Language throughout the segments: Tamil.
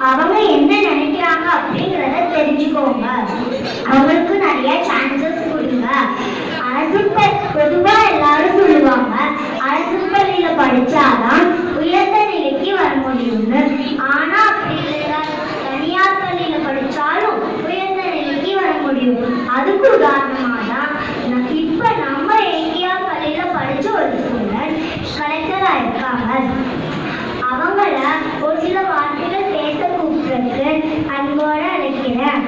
அவங்க என்ன நினைக்கிறாங்க அப்படிங்கிறத தெரிஞ்சுக்கோங்க. அவங்களுக்கு நிறைய சான்சஸ் கொடுங்க. அரசு பொதுவா எல்லாரும் சொல்லுவாங்க அரசு பள்ளியில படிச்சாதான் உயர்ந்த நிலைக்கு வர முடியும்னு. ஆனா அப்படி இல்லையா, தனியார் பள்ளியில படிச்சாலும் உயர்ந்த நிலைக்கு வர முடியும். அதுக்கு உதாரணமா தான் இப்ப நம்ம இந்தியா பள்ளியில படிச்ச ஒரு ஸ்டூடெண்ட் கலெக்டரா இருக்காங்க. அவங்கள ஒரு சில வார்த்தைகள் பேச கூப்பிட்டு அன்போட அழைக்கிறேன்.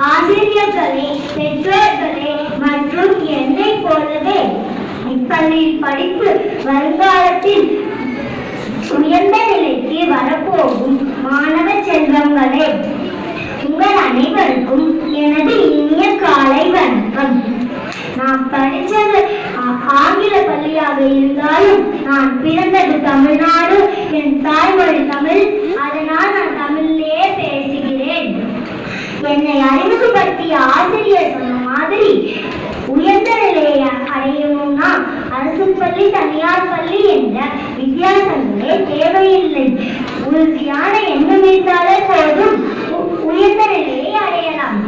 ஆசிரியர்களே, பெற்றோர்களே மற்றும் என்னை போலவே இப்பள்ளியில் படிப்பு வருங்காலத்தில் உயர்ந்த நிலைக்கு வரப்போகும் மாணவ செல்வங்களே, உங்கள் அனைவருக்கும் எனது இனிய காலை வணக்கம். நான் படித்தது ஆங்கில பள்ளியாக இருந்தாலும் நான் பிறந்தது தமிழ்நாடு. என் தாய்மொழி தமிழ். அதனால் நான் தமிழிலேயே பேசுகிறேன். என்னை அறிமுகப்படுத்திய ஆசிரியர் சொன்ன மாதிரி உயர்ந்த நிலையை அடையணும்னா அரசு பள்ளி தனியார் பள்ளி என்ற வித்தியாசங்களே தேவையில்லை. உறுதியான எண்ணம் இருந்தாலே போதும் உயர்ந்த நிலையை அடையலாம்.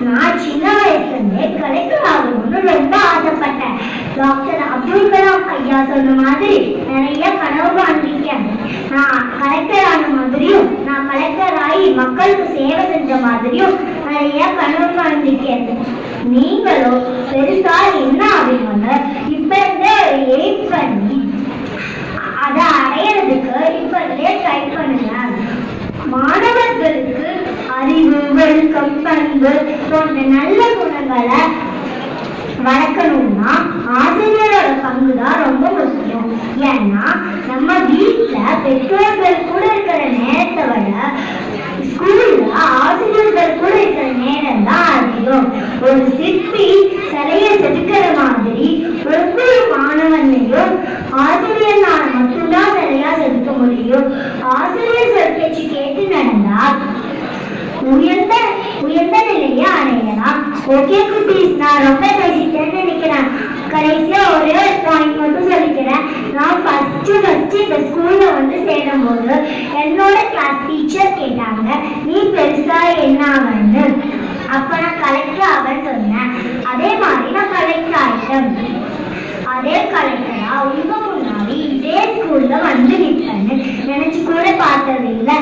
நான் சின்ன வயசுலேருந்தே கலெக்டர் ஆகணும்னு ரொம்ப ஆசைப்பட்டேன். டாக்டர் அப்துல் கலாம் ஐயா சொன்ன மாதிரி நிறைய கனவு காண்பிக்கேன். நான் கலெக்டர் ஆன மாதிரியும் நான் கலெக்டர் ஆகி மக்களுக்கு சேவை செஞ்ச மாதிரியும் நிறைய கனவு காண்பிக்கேன். நீங்களும் பெருசா என்ன ஆகுங்க இப்ப இருந்தே எய்ம் பண்ணி அதை அடையிறதுக்கு இப்ப இருந்தே ட்ரை பண்ணுங்க. மாணவர்களுக்கு அறிவு, ஒழுக்கம், பண்பு போன்ற நல்ல குணங்களை வளர்க்கணும்னா ஆசிரியரோட பங்குதான் ரொம்ப முக்கியம். ஏன்னா நம்ம வீட்டுல பெற்றோர்கள் கூட இருக்கிற நேரத்தை விட ஸ்கூல்ல ஆசிரியர்கள் கூட இருக்கிற நேரம் தான் அதிகம். ஒரு சிற்பி சிலைய செதுக்கிற மாதிரி ஒவ்வொரு மாணவனையும் ஆசிரியர்னால மட்டும்தான் சிலையா செதுக்க முடியும். ஆசிரியர் பேச்சு கேட்டு நடந்தால் உயர்ந்த நிலையை அடையலாம். ஓகே குட்டீஸ், நான் ரொம்ப பேசிட்டேன்னு நினைக்கிறேன். கடைசியா ஒரே ஒரு பாயிண்ட் மட்டும் சொல்லிக்கிறேன். நான் ஃபர்ஸ்ட் இந்த ஸ்கூல்ல வந்து சேரும் போது என்னோட கிளாஸ் டீச்சர் கேட்டாங்க நீ பெருசா என்ன ஆகன்னு. அப்ப நான் கலெக்டர் ஆகன்னு சொன்னேன். அதே மாதிரி நான் கலெக்டர் ஆயிட்டேன். அதே கலெக்டரா உங்க முன்னாடி இதே ஸ்கூல்ல வந்து நிற்பேன்னு நினைச்சு கூட பார்த்தது இல்லை.